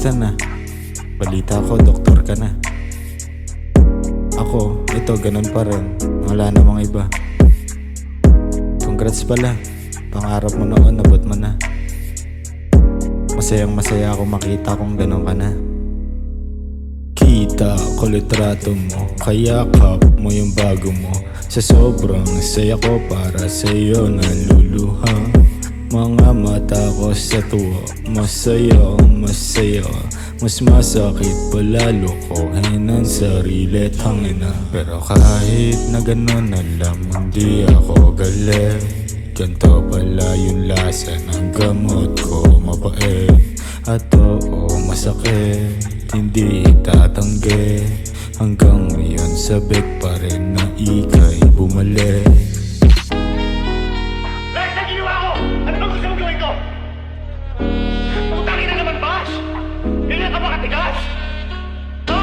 Kamusta na? Balita ko, doktor ka na. Ako, ito, ganun pa rin. Wala namang iba. Congrats pala. Pangarap mo noon, nabot mo na. Masayang masaya ako makita kung ganun ka na. Kita ko litrato mo, kayakap mo yung bago mo. Sa sobrang saya ko para sa'yo naluluha. Mga mata ko sa tuwa, masaya, masaya. Mas masakit palalo ko ang sarili tangina. Pero kahit na ganun alam, hindi ako galit. Ganto pala yung lasa ng gamot ko, mabait. At oo, masakit, hindi itatanggi. Hanggang ngayon sabik pa rin na ika'y bumalik. Lahat na ginawa ko! Ano bang gusto mong gawin ko? Putangin na naman, Bash! Ganyan ka ba katigas? Ha?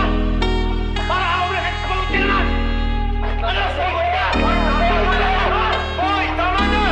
Para ako na sa paglutin naman! Ano? Sagot ka! Hoy! Tama na!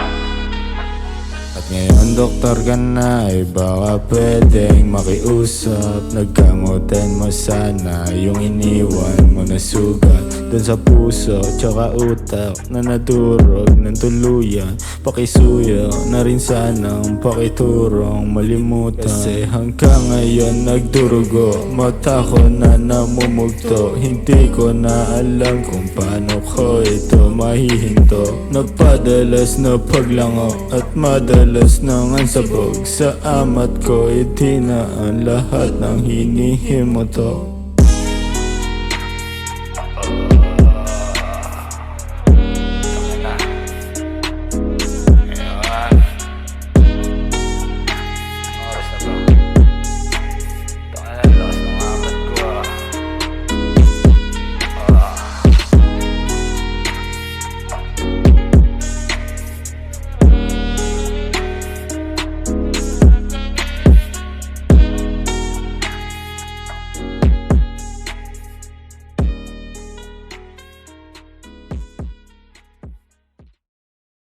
At ngayon doktor ka na, ay baka pwedeng makiusap. Nagkamutin mo sana yung iniwan mo na sugat dun sa puso tsaka utak na nadurog ng tuluyan. Pakisuya na rin sanang pakiturong malimutan. Kasi hanggang ngayon nagdurugo, mata ko na namumugto. Hindi ko na alam kung paano ko ito mahihinto. Nagpadalas na paglango at madalas nang ansabog. Sa amat ko itinaan lahat ng hinihimo to.